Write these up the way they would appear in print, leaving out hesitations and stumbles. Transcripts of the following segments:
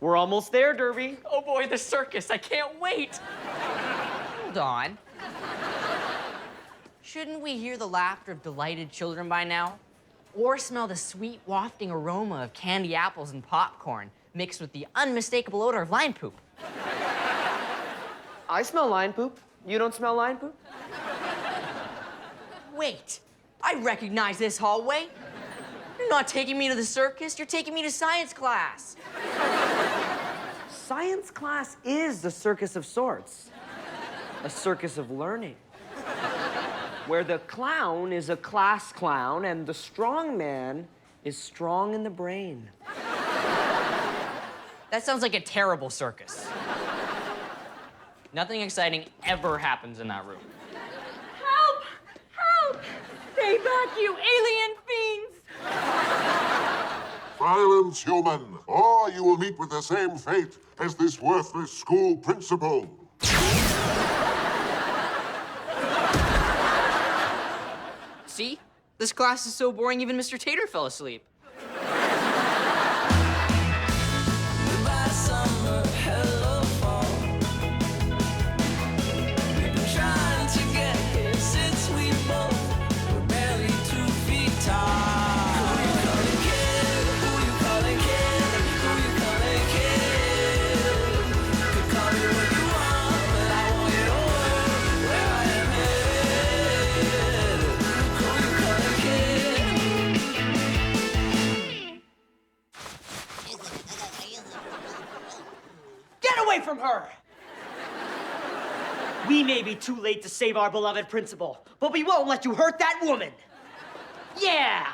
We're almost there, Derby. Oh boy, the circus. I can't wait. Hold on. Shouldn't we hear the laughter of delighted children by now? Or smell the sweet wafting aroma of candy apples and popcorn mixed with the unmistakable odor of lion poop? I smell lion poop. You don't smell lion poop? Wait, I recognize this hallway. You're not taking me to the circus, you're taking me to science class. Science class is the circus of sorts. A circus of learning. Where the clown is a class clown and the strong man is strong in the brain. That sounds like a terrible circus. Nothing exciting ever happens in that room. Help! Help! Stay back, you alien fiends! Silence, human, or you will meet with the same fate as this worthless school principal. See? This class is so boring, even Mr. Tater fell asleep. From her. We may be too late to save our beloved principal, but we won't let you hurt that woman. Yeah!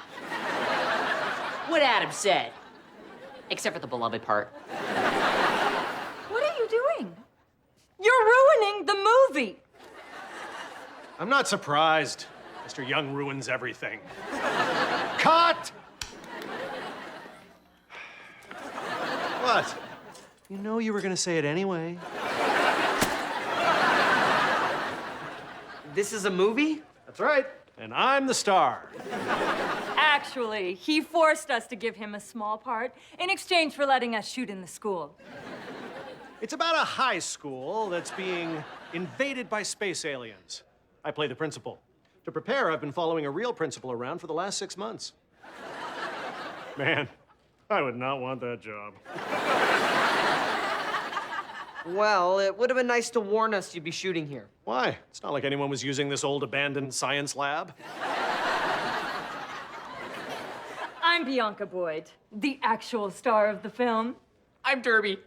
What Adam said. Except for the beloved part. What are you doing? You're ruining the movie. I'm not surprised. Mr. Young ruins everything. Cut! What? You know you were gonna say it anyway. This is a movie? That's right. And I'm the star. Actually, he forced us to give him a small part in exchange for letting us shoot in the school. It's about a high school that's being invaded by space aliens. I play the principal. To prepare, I've been following a real principal around for the last 6 months. Man, I would not want that job. Well, it would have been nice to warn us you'd be shooting here. Why? It's not like anyone was using this old abandoned science lab. I'm Bianca Boyd, the actual star of the film. I'm Derby,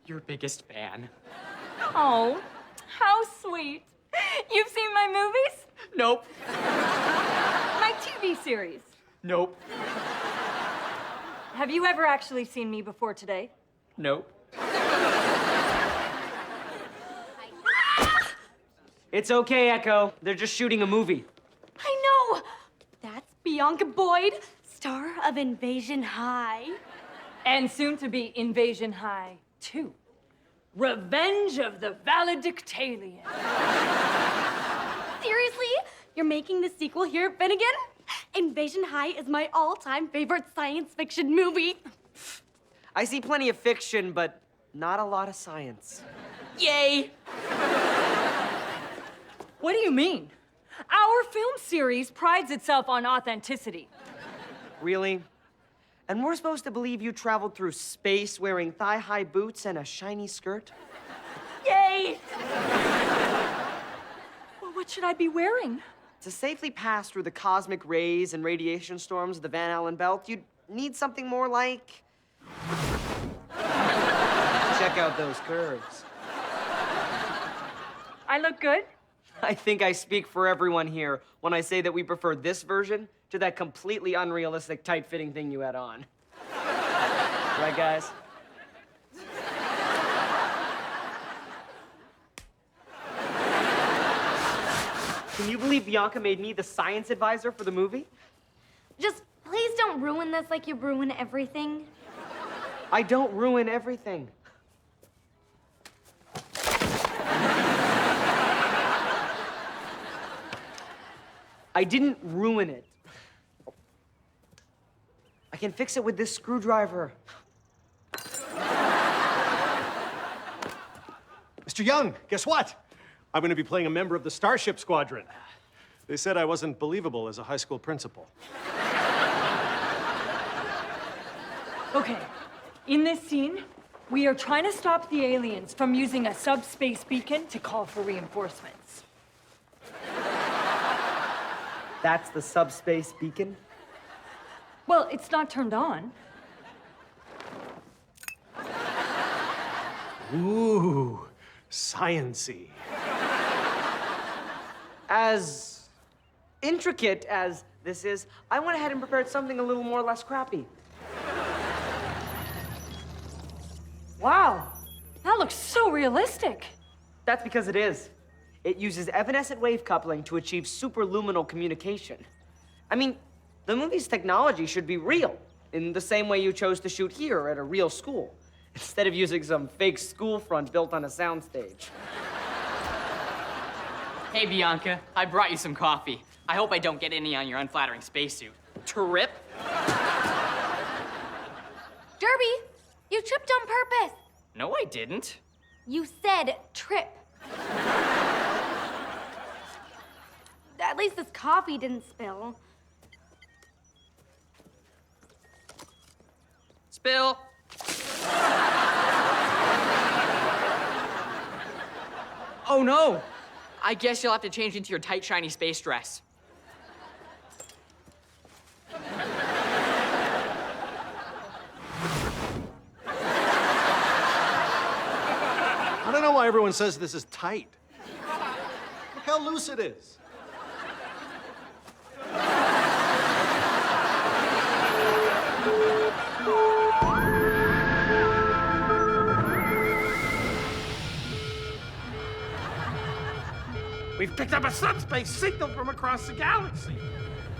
your biggest fan. Oh, how sweet. You've seen my movies? Nope. My TV series? Nope. Have you ever actually seen me before today? Nope. It's okay, Echo. They're just shooting a movie. I know! That's Bianca Boyd, star of Invasion High. And soon to be Invasion High 2. Revenge of the Valedictalian. Seriously? You're making the sequel here, Finnegan? Invasion High is my all-time favorite science fiction movie. I see plenty of fiction, but not a lot of science. Yay! What do you mean? Our film series prides itself on authenticity. Really? And we're supposed to believe you traveled through space wearing thigh-high boots and a shiny skirt? Yay! Well, what should I be wearing? To safely pass through the cosmic rays and radiation storms of the Van Allen belt, you'd need something more like... Check out those curves. I look good? I think I speak for everyone here when I say that we prefer this version to that completely unrealistic tight-fitting thing you had on. Right, guys? Can you believe Bianca made me the science advisor for the movie? Just please don't ruin this like you ruin everything. I don't ruin everything. I didn't ruin it. I can fix it with this screwdriver. Mr. Young, guess what? I'm going to be playing a member of the Starship Squadron. They said I wasn't believable as a high school principal. Okay, in this scene, we are trying to stop the aliens from using a subspace beacon to call for reinforcements. That's the subspace beacon? Well, it's not turned on. Ooh, science-y. As intricate as this is, I went ahead and prepared something a little more less crappy. Wow, that looks so realistic. That's because it is. It uses evanescent wave coupling to achieve superluminal communication. I mean, the movie's technology should be real, in the same way you chose to shoot here at a real school, instead of using some fake school front built on a soundstage. Hey, Bianca, I brought you some coffee. I hope I don't get any on your unflattering spacesuit. Trip? Derby, you tripped on purpose. No, I didn't. You said trip. At least this coffee didn't spill. Spill. Oh no! I guess you'll have to change into your tight, shiny space dress. I don't know why everyone says this is tight. Look how loose it is. We've picked up a subspace signal from across the galaxy.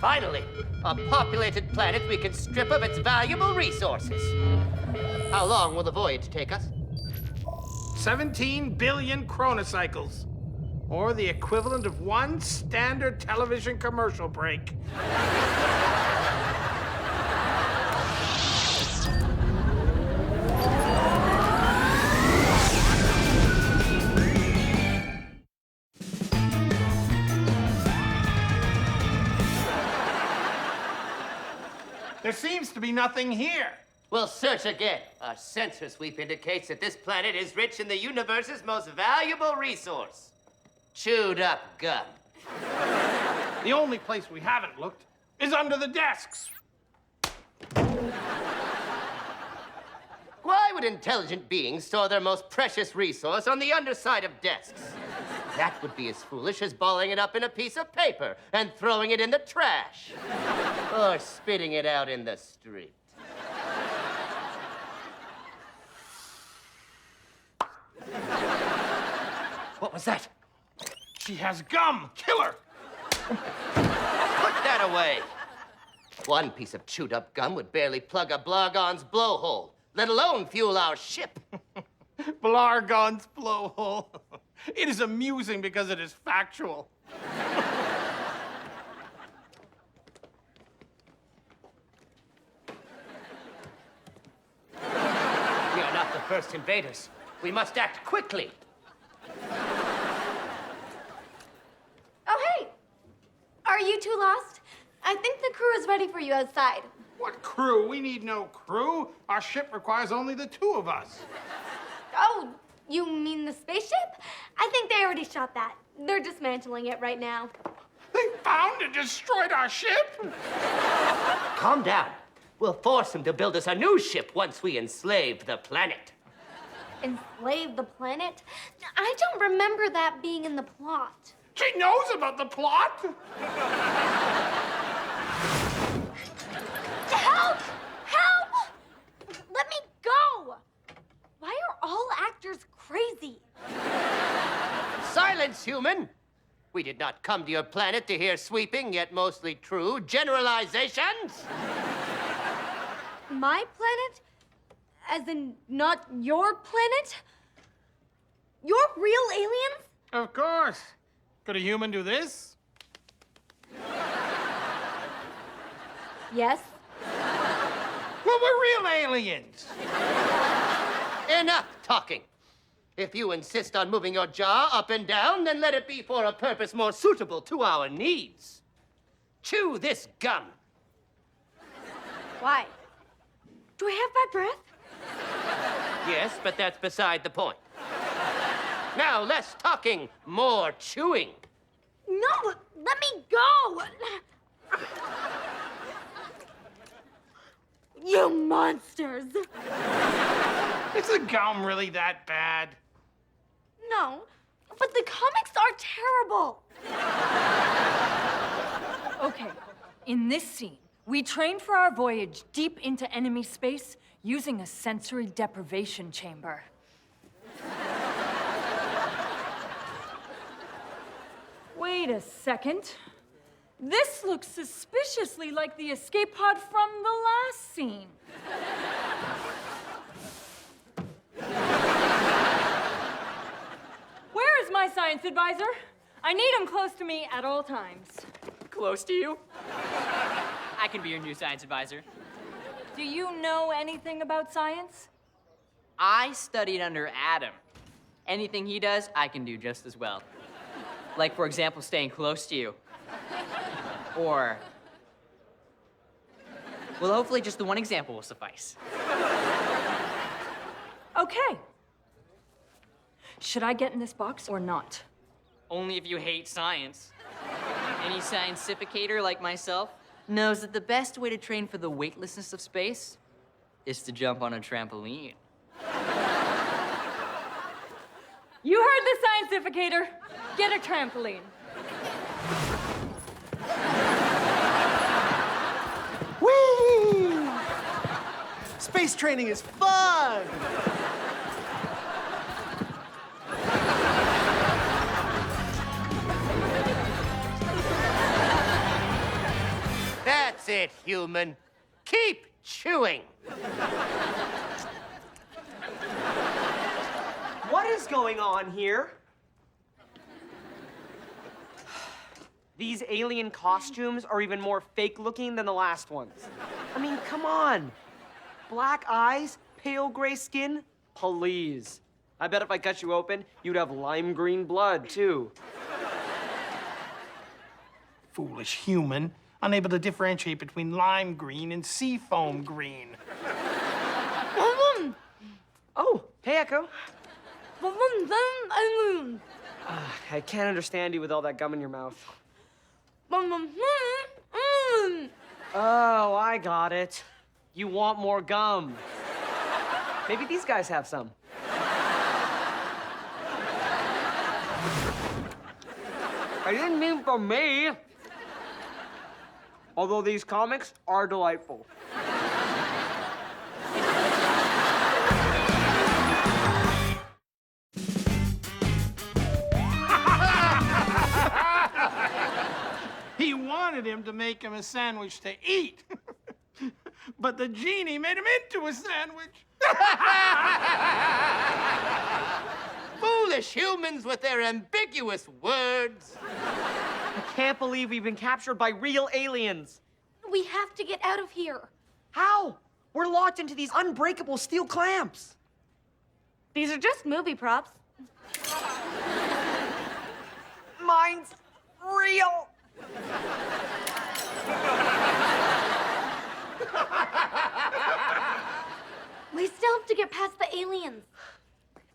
Finally, a populated planet we can strip of its valuable resources. How long will the voyage take us? 17 billion chronocycles, or the equivalent of one standard television commercial break. There seems to be nothing here. We'll search again. Our sensor sweep indicates that this planet is rich in the universe's most valuable resource. Chewed up gum. The only place we haven't looked is under the desks. Why would intelligent beings store their most precious resource on the underside of desks? That would be as foolish as balling it up in a piece of paper and throwing it in the trash. Or spitting it out in the street. What was that? She has gum. Kill her. Put that away. One piece of chewed up gum would barely plug a Blargon's blowhole, let alone fuel our ship. Blargon's blowhole. It is amusing because it is factual. We are not the first invaders. We must act quickly. Oh, hey! Are you two lost? I think the crew is ready for you outside. What crew? We need no crew. Our ship requires only the two of us. Oh, you mean the spaceship? I think they already shot that. They're dismantling it right now. They found and destroyed our ship? Calm down. We'll force them to build us a new ship once we enslave the planet. Enslave the planet? I don't remember that being in the plot. She knows about the plot. Help! Help! Let me go! Why are all actors crazy? Silence, human! We did not come to your planet to hear sweeping yet mostly true generalizations. My planet? As in, not your planet? You're real aliens? Of course. Could a human do this? Yes. Well, we're real aliens. Enough talking. If you insist on moving your jaw up and down, then let it be for a purpose more suitable to our needs. Chew this gum. Why? Do I have bad breath? Yes, but that's beside the point. Now, less talking, more chewing. No, let me go! You monsters! Is the gum really that bad? No, but the comics are terrible. Okay, in this scene, we train for our voyage deep into enemy space using a sensory deprivation chamber. Wait a second. This looks suspiciously like the escape pod from the last scene. Where is my science advisor? I need him close to me at all times. Close to you? I can be your new science advisor. Do you know anything about science? I studied under Adam. Anything he does, I can do just as well. Like, for example, staying close to you. Or... well, hopefully just the one example will suffice. Okay. Should I get in this box or not? Only if you hate science. Any scientificator like myself knows that the best way to train for the weightlessness of space is to jump on a trampoline. You heard the scientificator. Get a trampoline. Whee! Space training is fun! That's it, human. Keep chewing. What is going on here? These alien costumes are even more fake-looking than the last ones. I mean, come on. Black eyes, pale gray skin, please. I bet if I cut you open, you'd have lime green blood, too. Foolish human, unable to differentiate between lime green and seafoam green. Oh, hey, Echo. I can't understand you with all that gum in your mouth. Oh, I got it. You want more gum. Maybe these guys have some. I didn't mean for me. Although these comics are delightful. He wanted him to make him a sandwich to eat. But the genie made him into a sandwich. Foolish humans with their ambiguous words. I can't believe we've been captured by real aliens. We have to get out of here. How? We're locked into these unbreakable steel clamps. These are just movie props. Mine's real. We still have to get past the aliens.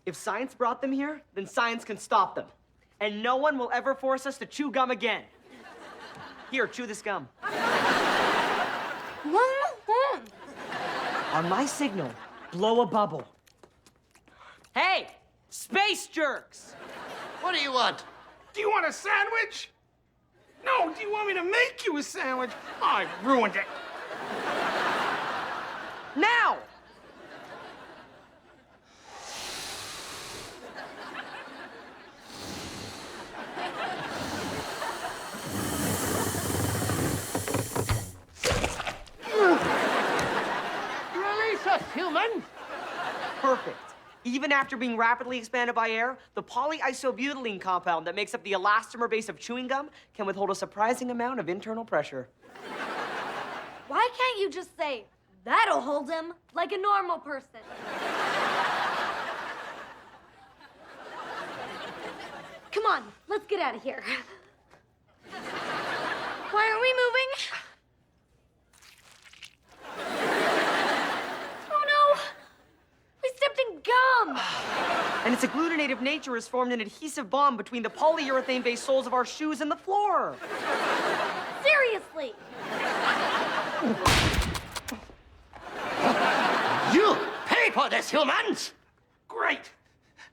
If science brought them here, then science can stop them. And no one will ever force us to chew gum again. Here, chew this gum. On my signal, blow a bubble. Hey, space jerks! What do you want? Do you want a sandwich? No, do you want me to make you a sandwich? I ruined it. Now! Release us, human! Perfect. Even after being rapidly expanded by air, the polyisobutylene compound that makes up the elastomer base of chewing gum can withhold a surprising amount of internal pressure. Why can't you just say, "That'll hold him," like a normal person? Come on, let's get out of here. Why aren't we moving? Oh no! We stepped in gum! And its agglutinative nature has formed an adhesive bond between the polyurethane-based soles of our shoes and the floor. Seriously! You pay for this, humans! Great!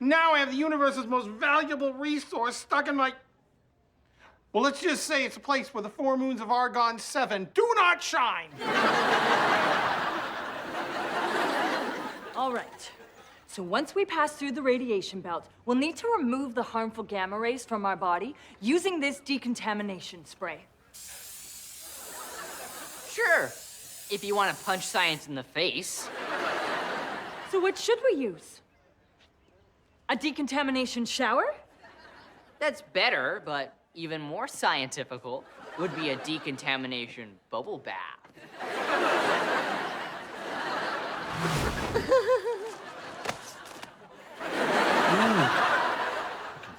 Now I have the universe's most valuable resource stuck in my... Well, let's just say it's a place where the 4 moons of Argon 7 do not shine. All right. So once we pass through the radiation belt, we'll need to remove the harmful gamma rays from our body using this decontamination spray. Sure, if you want to punch science in the face. So what should we use? A decontamination shower? That's better, but even more scientifical would be a decontamination bubble bath.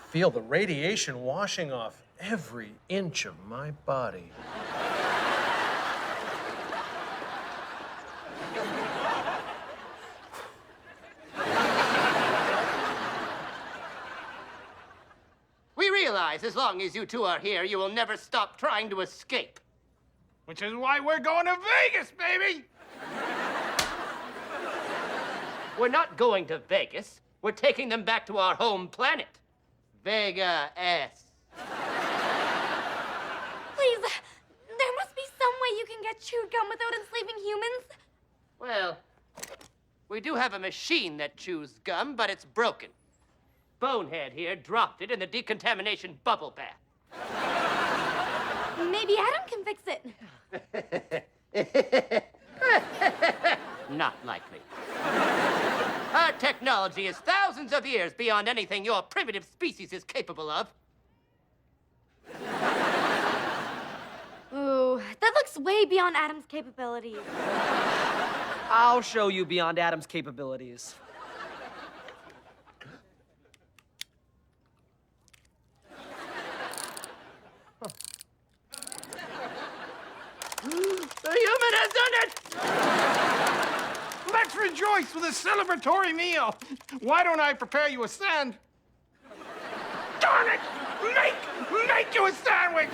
Feel the radiation washing off every inch of my body. We realize as long as you two are here, you will never stop trying to escape. Which is why we're going to Vegas, baby! We're not going to Vegas. We're taking them back to our home planet. Vega S. Please, there must be some way you can get chewed gum without enslaving humans. Well, we do have a machine that chews gum, but it's broken. Bonehead here dropped it in the decontamination bubble bath. Maybe Adam can fix it. Not likely. Our technology is thousands of years beyond anything your primitive species is capable of. Ooh, that looks way beyond Adam's capabilities. I'll show you beyond Adam's capabilities. The human has done it! Let's rejoice with a celebratory meal. Why don't I prepare you a sand? Darn it! Make you a sandwich!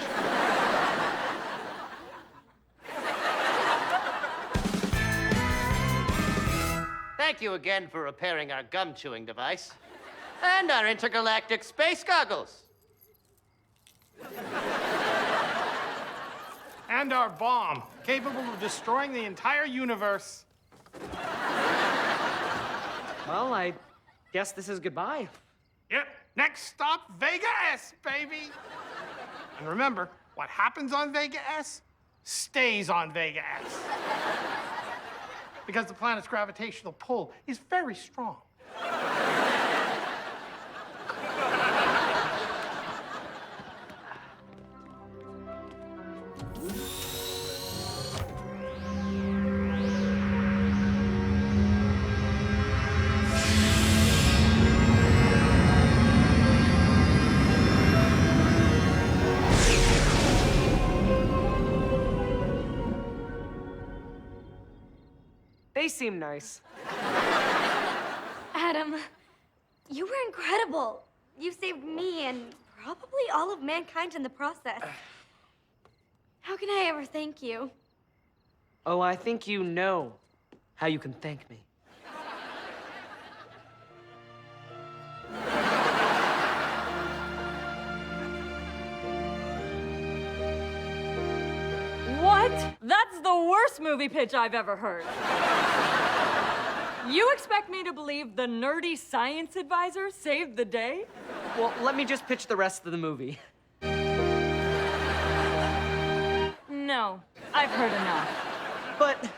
Thank you again for repairing our gum-chewing device. And our intergalactic space goggles. And our bomb, capable of destroying the entire universe. Well, I guess this is goodbye. Yep, next stop, Vega S, baby. And remember, what happens on Vega S stays on Vega S. Because the planet's gravitational pull is very strong. They seem nice. Adam, you were incredible. You saved me and probably all of mankind in the process. How can I ever thank you? Oh, I think you know how you can thank me. What? That's the worst movie pitch I've ever heard. You expect me to believe the nerdy science advisor saved the day? Well, let me just pitch the rest of the movie. No, I've heard enough. But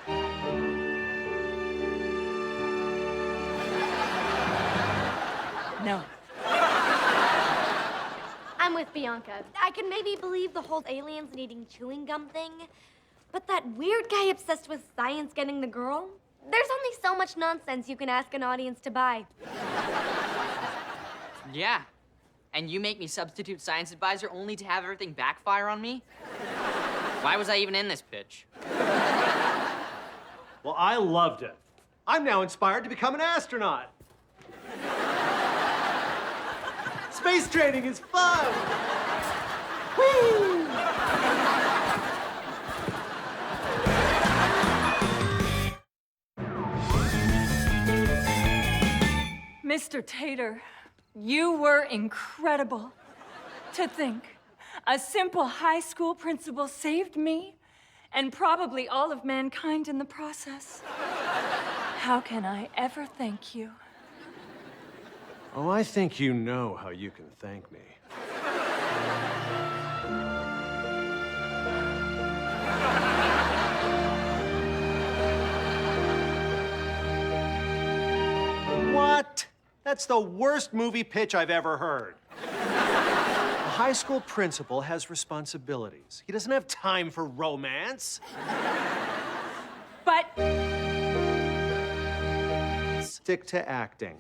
No. I'm with Bianca. I can maybe believe the whole aliens needing chewing gum thing, but that weird guy obsessed with science getting the girl? There's only so much nonsense you can ask an audience to buy. Yeah, And you make me substitute science advisor only to have everything backfire on me? Why was I even in this pitch? Well, I loved it. I'm now inspired to become an astronaut. Space training is fun! Woo! Mr. Tater, you were incredible. To think, a simple high school principal saved me and probably all of mankind in the process. How can I ever thank you? Oh, I think you know how you can thank me. What? That's the worst movie pitch I've ever heard. A high school principal has responsibilities. He doesn't have time for romance. But Stick to acting.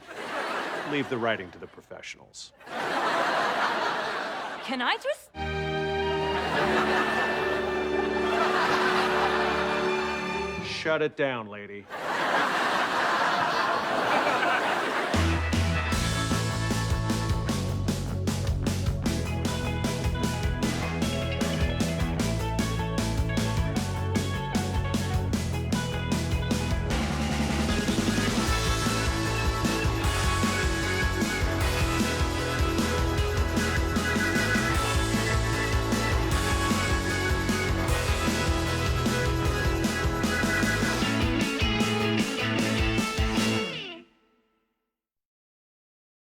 Leave the writing to the professionals. can I just... Shut it down, lady.